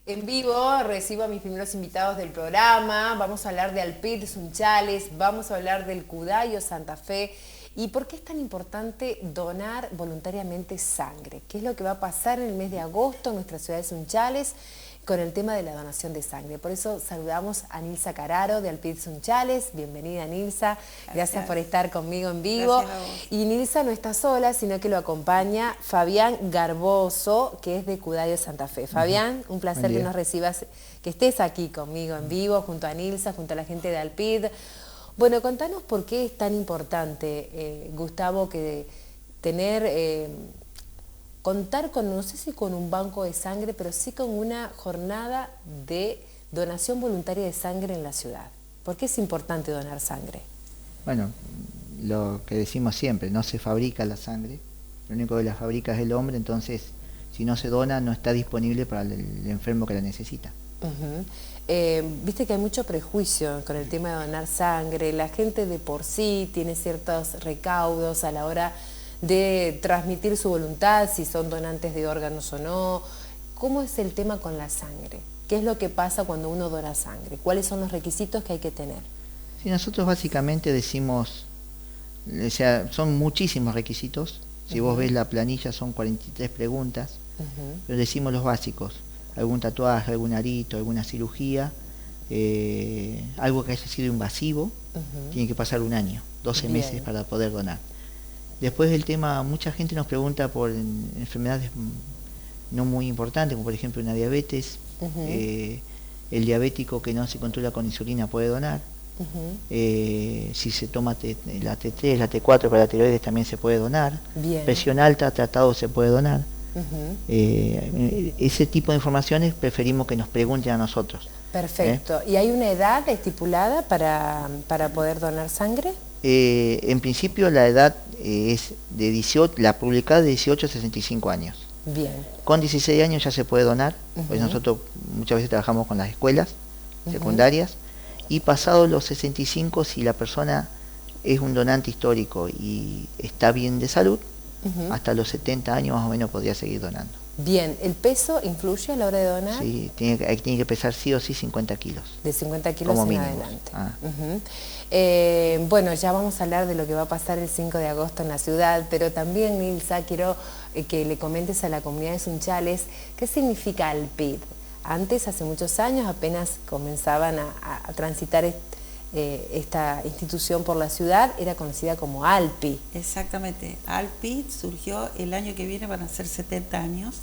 En vivo recibo a mis primeros invitados del programa. Vamos a hablar de Alpid Sunchales, vamos a hablar del Cudayo Santa Fe y por qué es tan importante donar voluntariamente sangre. ¿Qué es lo que va a pasar en el mes de agosto en nuestra ciudad de Sunchales con el tema de la donación de sangre? Por eso saludamos a Nilsa Cararo de Alpid Sunchales. Bienvenida, Nilsa. Gracias por estar conmigo en vivo. Y Nilsa no está sola, sino que lo acompaña Fabián Garboso, que es de Cudayo Santa Fe. Fabián, un placer que nos recibas, que estés aquí conmigo en vivo, junto a Nilsa, junto a la gente de Alpid. Bueno, contanos por qué es tan importante, Gustavo, que tener... contar con, no sé si con un banco de sangre, pero sí con una jornada de donación voluntaria de sangre en la ciudad. ¿Por qué es importante donar sangre? Bueno, lo que decimos siempre, no se fabrica la sangre, lo único que la fabrica es el hombre, entonces si no se dona no está disponible para el enfermo que la necesita. Viste que hay mucho prejuicio con el tema de donar sangre, la gente de por sí tiene ciertos recaudos a la hora de transmitir su voluntad, si son donantes de órganos o no. ¿Cómo es el tema con la sangre? ¿Qué es lo que pasa cuando uno dona sangre? ¿Cuáles son los requisitos que hay que tener? Sí, nosotros básicamente decimos, o sea, son muchísimos requisitos. Si vos ves la planilla son 43 preguntas, pero decimos los básicos: algún tatuaje, algún arito, alguna cirugía, algo que haya sido invasivo, tiene que pasar un año, 12 meses para poder donar. Después del tema, mucha gente nos pregunta por enfermedades no muy importantes, como por ejemplo una diabetes. El diabético que no se controla con insulina puede donar. Si se toma la T3, la T4 para la tiroides también se puede donar. Presión alta, tratado se puede donar. Ese tipo de informaciones preferimos que nos pregunten a nosotros. Perfecto. ¿Y hay una edad estipulada para poder donar sangre? En principio la edad es de 18, la publicada de 18 a 65 años. Bien. Con 16 años ya se puede donar, pues nosotros muchas veces trabajamos con las escuelas secundarias, y pasados los 65, si la persona es un donante histórico y está bien de salud, hasta los 70 años más o menos podría seguir donando. Bien, ¿el peso influye a la hora de donar? Sí, tiene que pesar sí o sí 50 kilos. De 50 kilos como en mínimo. adelante. Bueno, ya vamos a hablar de lo que va a pasar el 5 de agosto en la ciudad, pero también, Nilsa, quiero que le comentes a la comunidad de Sunchales qué significa Alpid. Antes, hace muchos años, apenas comenzaban a transitar esta institución por la ciudad, era conocida como Alpi. Exactamente. Alpi surgió el año que viene, van a ser 70 años,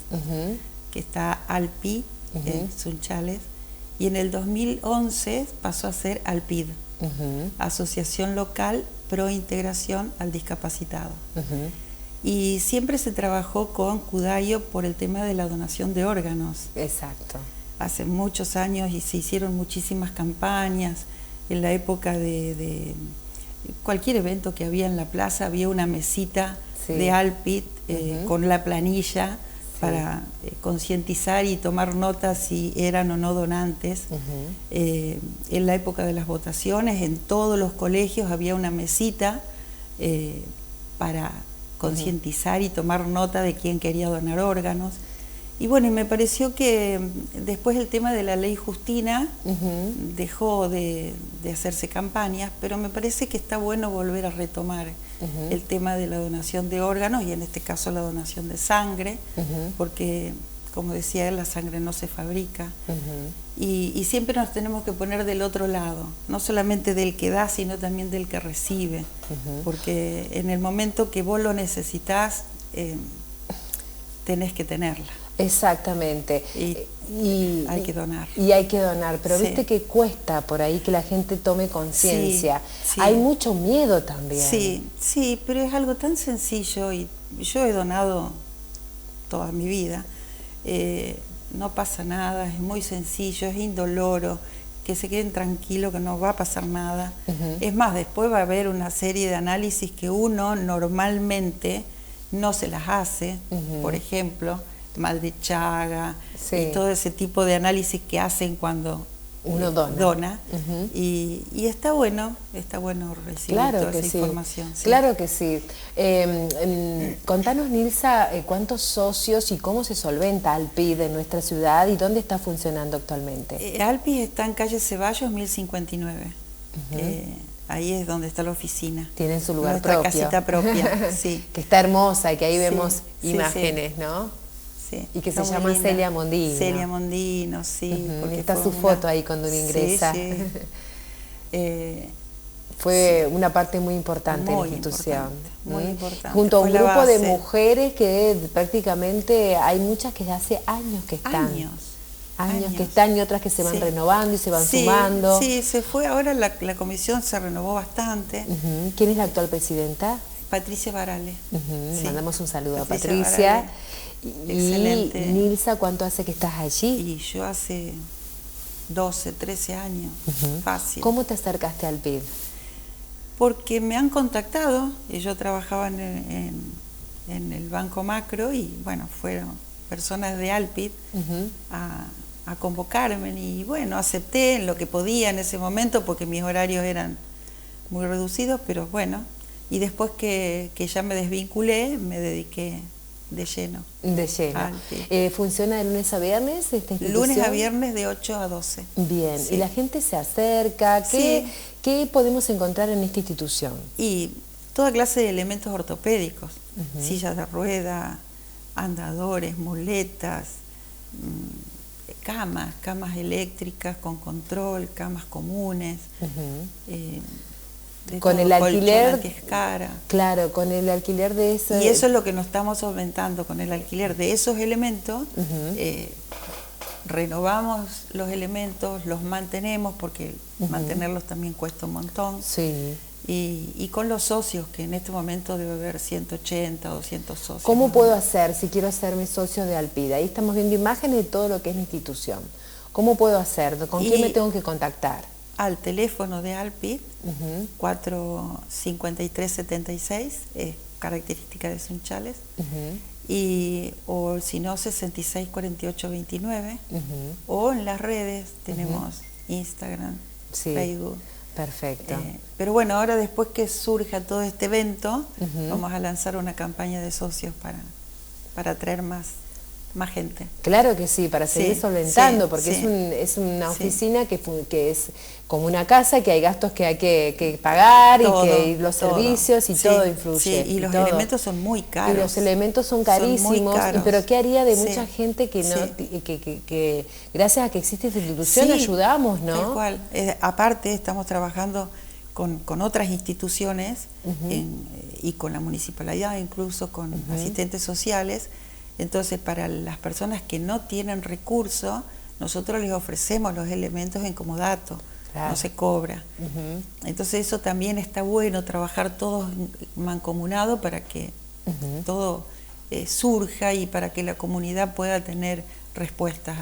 que está Alpi en Sunchales, y en el 2011 pasó a ser Alpid, Asociación Local Pro Integración al Discapacitado. Y siempre se trabajó con Cudayo por el tema de la donación de órganos. Exacto. Hace muchos años y se hicieron muchísimas campañas. En la época de cualquier evento que había en la plaza, había una mesita de Alpid con la planilla para concientizar y tomar notas si eran o no donantes. En la época de las votaciones, en todos los colegios había una mesita para concientizar y tomar nota de quién quería donar órganos. Y bueno, y me pareció que después el tema de la ley Justina dejó de hacerse campañas, pero me parece que está bueno volver a retomar el tema de la donación de órganos y en este caso la donación de sangre, porque como decía él, la sangre no se fabrica y siempre nos tenemos que poner del otro lado, no solamente del que da, sino también del que recibe, porque en el momento que vos lo necesitas, tenés que tenerla. Exactamente. Y hay que donar. Y hay que donar, pero viste que cuesta por ahí que la gente tome conciencia. Hay mucho miedo también. Sí, pero es algo tan sencillo y yo he donado toda mi vida. No pasa nada, es muy sencillo, es indoloro, que se queden tranquilos que no va a pasar nada. Es más, después va a haber una serie de análisis que uno normalmente no se las hace, por ejemplo, mal de Chaga y todo ese tipo de análisis que hacen cuando uno dona. Y está bueno recibir toda esa información. Sí. Claro que sí. Contanos, Nilsa, ¿cuántos socios y cómo se solventa Alpid en nuestra ciudad y dónde está funcionando actualmente? Alpid está en calle Ceballos 1059. Ahí es donde está la oficina. Tienen su lugar nuestra propio. casita propia, sí. Que está hermosa y que ahí vemos imágenes, sí. ¿no? Sí, y que se llama Celia Mondino. Celia Mondino, sí. Porque está su foto ahí cuando uno ingresa. Sí, sí. Fue una parte muy importante de la institución. Muy importante. Junto a un grupo de mujeres que prácticamente hay muchas que hace años que están. Años que están y otras que se van renovando y se van sumando. Sí, se fue. Ahora la comisión se renovó bastante. ¿Quién es la actual presidenta? Patricia Barale. Mandamos un saludo a Patricia. Excelente. Y Nilsa, ¿cuánto hace que estás allí? Y yo hace 12, 13 años, fácil. ¿Cómo te acercaste al PID? Porque me han contactado, y yo trabajaba en el Banco Macro, y bueno, fueron personas de Alpid a convocarme, y bueno, acepté en lo que podía en ese momento, porque mis horarios eran muy reducidos, pero bueno, y después que ya me desvinculé, me dediqué de lleno. De lleno. ¿Funciona de lunes a viernes esta institución? Lunes a viernes de 8 a 12. Bien, y la gente se acerca. ¿Qué podemos encontrar en esta institución? Y toda clase de elementos ortopédicos, sillas de rueda, andadores, muletas, camas eléctricas con control, camas comunes. Con el alquiler, claro, con el alquiler de eso. Y eso es lo que nos estamos solventando, con el alquiler de esos elementos. Renovamos los elementos, los mantenemos, porque mantenerlos también cuesta un montón. Sí. Y con los socios, que en este momento debe haber 180 o 200 socios. ¿Cómo puedo hacer si quiero hacerme socio de Alpid? Ahí estamos viendo imágenes de todo lo que es la institución. ¿Cómo puedo hacer? ¿Con quién me tengo que contactar? Al teléfono de Alpid, 45376, es característica de Sunchales, o si no, 664829, o en las redes tenemos Instagram, Facebook. Perfecto. Pero bueno, ahora después que surja todo este evento, vamos a lanzar una campaña de socios para atraer más gente. Claro que sí, para seguir solventando, porque es una oficina que es como una casa, que hay gastos que hay que pagar, todo, y que los servicios y todo influye. Y los elementos son muy caros. Y los elementos son carísimos, pero ¿qué haría de mucha gente que no que gracias a que existe esta institución ayudamos, ¿no? Tal cual. Aparte estamos trabajando con otras instituciones y con la municipalidad, incluso con asistentes sociales. Entonces, para las personas que no tienen recursos, nosotros les ofrecemos los elementos en comodato, no se cobra. Entonces, eso también está bueno, trabajar todos mancomunados para que todo surja y para que la comunidad pueda tener respuestas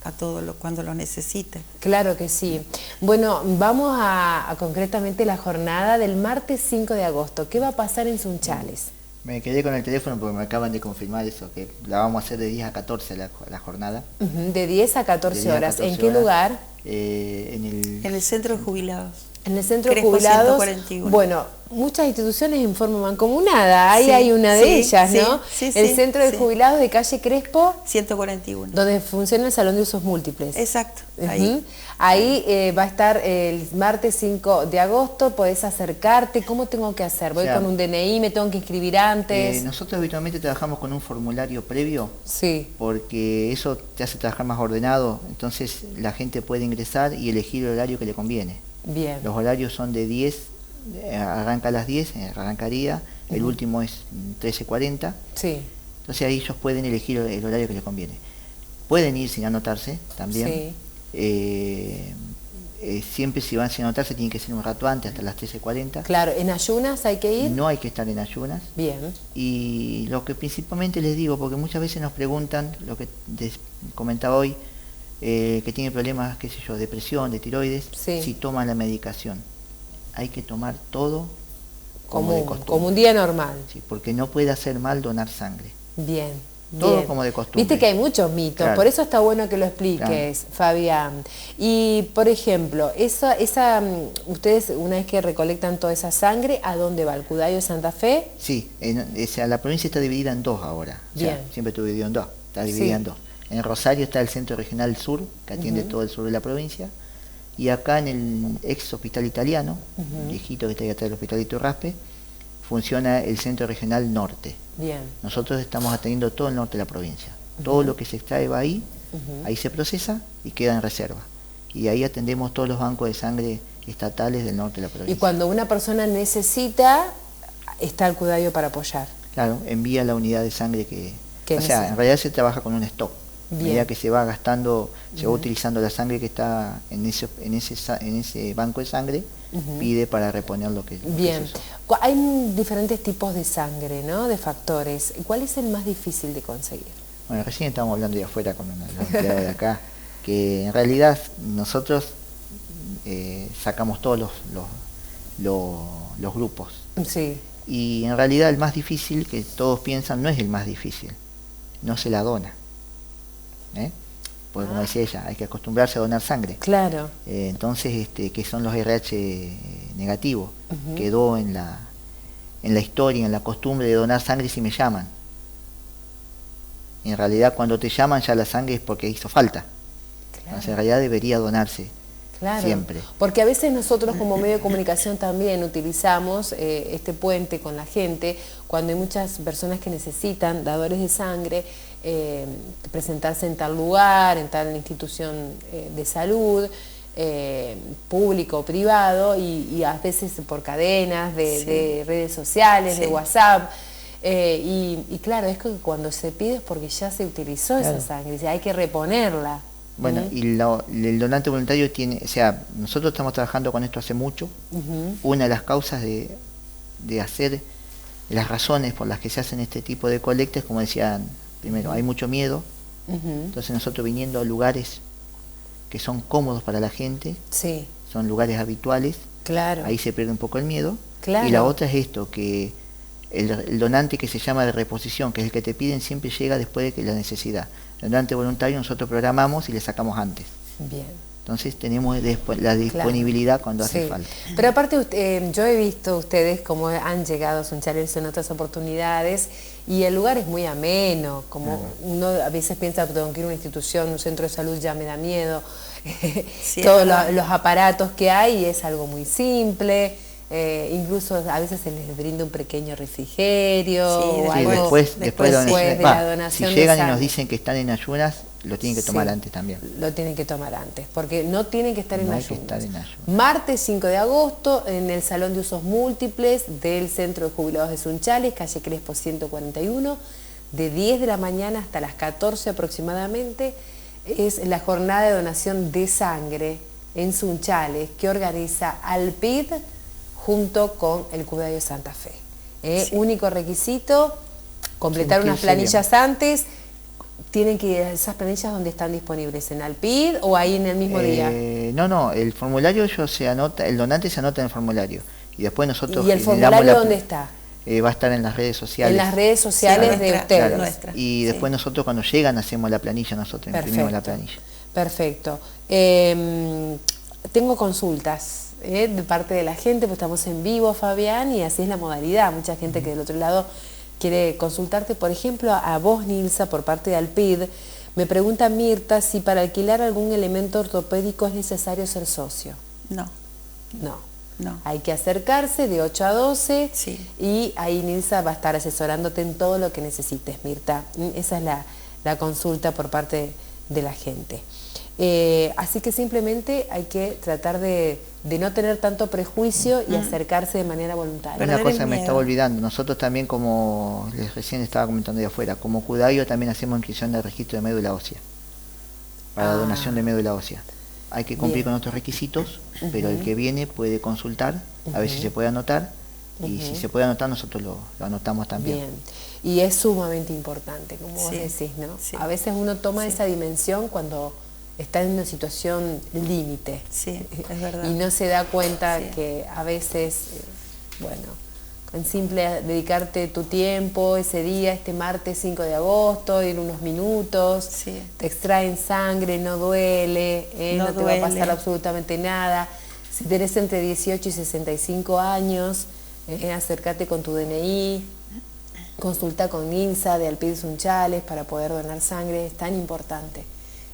a todo cuando lo necesite. Claro que sí. Bueno, vamos a concretamente la jornada del martes 5 de agosto. ¿Qué va a pasar en Sunchales? Me quedé con el teléfono porque me acaban de confirmar eso, que la vamos a hacer de 10 a 14 la jornada. De 10 a 14 horas. ¿En qué lugar? En el Centro de Jubilados. En el Centro de Jubilados. 141. Bueno, muchas instituciones en forma mancomunada, ahí hay una de ellas, ¿no? El Centro de Jubilados de calle Crespo 141. Donde funciona el Salón de Usos Múltiples. Exacto. Ahí va a estar el martes 5 de agosto, podés acercarte. ¿Cómo tengo que hacer? ¿Voy con un DNI? ¿Me tengo que inscribir antes? Nosotros habitualmente trabajamos con un formulario previo, porque eso te hace trabajar más ordenado, entonces la gente puede ingresar y elegir el horario que le conviene. Bien. Los horarios son de 10, arranca a las 10, arrancaría, el último es 13:40. Entonces ahí ellos pueden elegir el horario que les conviene. Pueden ir sin anotarse también. Siempre si van sin anotarse tienen que ser un rato antes, hasta las 13:40. Claro, ¿en ayunas hay que ir? No hay que estar en ayunas. Bien. Y lo que principalmente les digo, porque muchas veces nos preguntan, lo que les comentaba hoy, que tiene problemas, qué sé yo, depresión, de tiroides, si toman la medicación. Hay que tomar todo como un día normal. Porque no puede hacer mal donar sangre. Bien. todo Bien. como de costumbre. Viste que hay muchos mitos, Claro. por eso está bueno que lo expliques, Claro. Fabián. Y, por ejemplo, ustedes una vez que recolectan toda esa sangre, ¿a dónde va? ¿Al Cudayo de Santa Fe? Sí, la provincia está dividida en dos ahora. O sea, Bien. siempre estuvo dividido en dos. Está dividida Sí. en dos. En Rosario está el Centro Regional Sur, que atiende todo el sur de la provincia. Y acá en el ex hospital italiano, viejito que está ahí atrás del hospital Iturraspe, funciona el Centro Regional Norte. Bien. Nosotros estamos atendiendo todo el norte de la provincia. Todo lo que se extrae va ahí, ahí se procesa y queda en reserva. Y ahí atendemos todos los bancos de sangre estatales del norte de la provincia. Y cuando una persona necesita, está el Cudayo para apoyar. Claro, envía la unidad de sangre que o sea, necesita. en realidad se trabaja con un stock. A Bien. medida que se va gastando, se va utilizando la sangre que está en ese banco de sangre, pide para reponer lo que Bien. se usó. Hay diferentes tipos de sangre, ¿no? De factores. ¿Cuál es el más difícil de conseguir? Bueno, recién estábamos hablando de afuera con una empleada de acá, que en realidad nosotros sacamos todos los grupos. Sí. Y en realidad el más difícil, que todos piensan, no es el más difícil, no se la dona. Porque como decía ella, hay que acostumbrarse a donar sangre. Claro. Entonces, que son los RH negativos, quedó en la historia, en la costumbre de donar sangre si me llaman. En realidad cuando te llaman ya la sangre es porque hizo falta. Claro. Entonces en realidad debería donarse. Claro, siempre. Porque a veces nosotros como medio de comunicación también utilizamos este puente con la gente cuando hay muchas personas que necesitan dadores de sangre, presentarse en tal lugar, en tal institución de salud, público o privado, y a veces por cadenas de redes sociales, de WhatsApp. Y claro, es que cuando se pide es porque ya se utilizó esa sangre, o sea, hay que reponerla. Bueno, y el donante voluntario tiene, o sea, nosotros estamos trabajando con esto hace mucho. Una de las causas de hacer, de las razones por las que se hacen este tipo de colectas, como decían primero, hay mucho miedo. Entonces nosotros viniendo a lugares que son cómodos para la gente, son lugares habituales, ahí se pierde un poco el miedo. Y la otra es esto, que el donante que se llama de reposición, que es el que te piden, siempre llega después de que la necesidad. El donante voluntario nosotros programamos y le sacamos antes. Bien. Entonces tenemos la disponibilidad cuando hace falta. Pero aparte, yo he visto ustedes cómo han llegado a Sunchales en otras oportunidades y el lugar es muy ameno, como uno a veces piensa que tengo que ir a una institución, un centro de salud ya me da miedo, todos los aparatos que hay, y es algo muy simple. Incluso a veces se les brinda un pequeño refrigerio o algo después de la donación. Si llegan y nos dicen que están en ayunas, lo tienen que tomar antes también. Lo tienen que tomar antes, porque no tienen que estar en ayunas. Hay que estar en ayunas. Martes 5 de agosto, en el Salón de Usos Múltiples del Centro de Jubilados de Sunchales, calle Crespo 141, de 10 de la mañana hasta las 14 aproximadamente, es la jornada de donación de sangre en Sunchales, que organiza Alpid junto con el Cudayo Santa Fe. Único requisito, completar unas planillas antes. ¿Tienen que ir a esas planillas donde están disponibles? ¿En Alpid o ahí en el mismo día? No, el formulario se anota, el donante se anota en el formulario. Y después nosotros... ¿Y el formulario dónde está? Va a estar en las redes sociales. En las redes sociales de ustedes. Claro. Y después nosotros cuando llegan hacemos la planilla, nosotros imprimimos la planilla. Perfecto. Tengo consultas de parte de la gente, pues estamos en vivo, Fabián, y así es la modalidad. Mucha gente que del otro lado quiere consultarte. Por ejemplo, a vos, Nilsa, por parte de Alpid, me pregunta Mirta si para alquilar algún elemento ortopédico es necesario ser socio. No. Hay que acercarse de 8 a 12 y ahí Nilsa va a estar asesorándote en todo lo que necesites, Mirta. Esa es la consulta por parte de la gente. Así que simplemente hay que tratar de no tener tanto prejuicio y acercarse de manera voluntaria. Una cosa me estaba olvidando, nosotros también, como les recién estaba comentando de afuera, como Cudayo también hacemos inscripción de registro de médula ósea, para donación de médula ósea. Hay que cumplir con otros requisitos, pero el que viene puede consultar, a ver si se puede anotar, y si se puede anotar nosotros lo anotamos también. Bien, y es sumamente importante, como vos decís, ¿no? A veces uno toma esa dimensión cuando está en una situación límite. Sí, es verdad. Y no se da cuenta que a veces, En simple, dedicarte tu tiempo ese día, este martes 5 de agosto, ir unos minutos, Sí. te extraen sangre, no duele, no te va a pasar duele. absolutamente nada. Si tenés entre 18 y 65 años, acércate con tu DNI, consulta con Nilsa de Alpid Sunchales para poder donar sangre, es tan importante.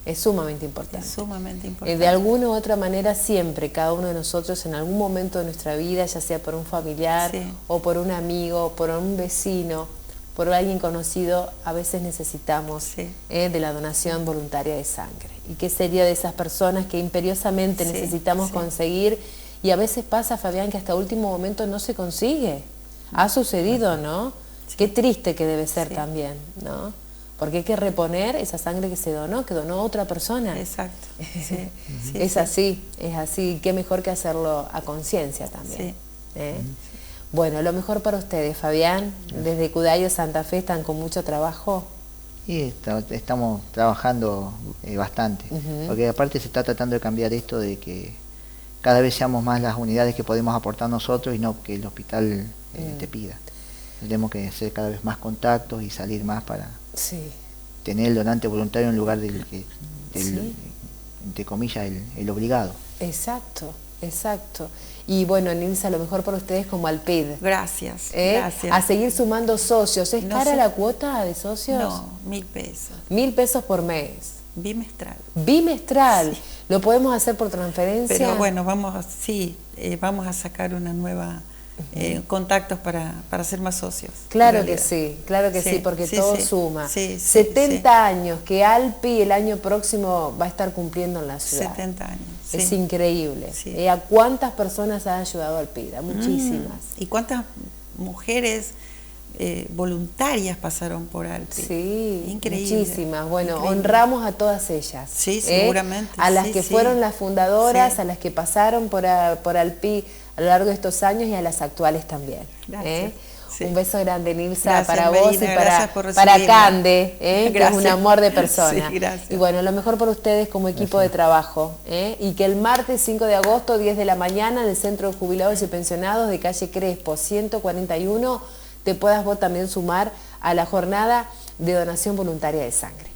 Es sumamente importante. Es sumamente importante. De alguna u otra manera siempre, cada uno de nosotros en algún momento de nuestra vida, ya sea por un familiar Sí. o por un amigo, por un vecino, por alguien conocido, a veces necesitamos Sí. De la donación voluntaria de sangre. ¿Y qué sería de esas personas que imperiosamente Sí, necesitamos sí. conseguir? Y a veces pasa, Fabián, que hasta último momento no se consigue. Ha sucedido, ¿no? Sí. Qué triste que debe ser Sí. también, ¿no? Porque hay que reponer esa sangre que donó otra persona. Exacto. Sí, sí, Es sí. así, es así. Qué mejor que hacerlo a conciencia también. Sí. Bueno, lo mejor para ustedes, Fabián. Desde Cudayo, Santa Fe, están con mucho trabajo. Y estamos trabajando bastante, porque aparte se está tratando de cambiar esto de que cada vez seamos más las unidades que podemos aportar nosotros y no que el hospital te pida. Tenemos que hacer cada vez más contactos y salir más para Sí. tener el donante voluntario en lugar del Sí. entre comillas, el obligado. Exacto, exacto. Y bueno, Nilsa, lo mejor para ustedes como Alpid. Gracias, ¿Eh? gracias. A seguir sumando socios. ¿Es No cara sé. la cuota de socios? No, 1.000 pesos. 1.000 pesos por mes. Bimestral. Bimestral. Sí. ¿Lo podemos hacer por transferencia? Pero bueno, vamos a sacar una nueva contactos para ser más socios. Claro en que realidad. sí, claro que sí, porque sí, todo sí. suma. Sí, sí, 70 años que Alpi el año próximo va a estar cumpliendo en la ciudad. 70 años. Es sí. increíble. Sí. ¿A cuántas personas ha ayudado Alpi? A muchísimas. ¿Y cuántas mujeres voluntarias pasaron por Alpi? Sí, Increíble. muchísimas. Bueno, Increíble. honramos a todas ellas. Sí, seguramente. A las Sí, que sí. fueron las fundadoras, Sí. a las que pasaron por Alpi a lo largo de estos años y a las actuales también. Gracias. Sí. Un beso grande, Nilsa, Gracias, para vos Melina, y gracias por para recibirme. Cande, que es un Gracias. amor de persona. Sí, gracias. Y bueno, lo mejor para ustedes como equipo de trabajo. Y que el martes 5 de agosto, 10 de la mañana, en el Centro de Jubilados y Pensionados de calle Crespo 141, te puedas vos también sumar a la jornada de donación voluntaria de sangre.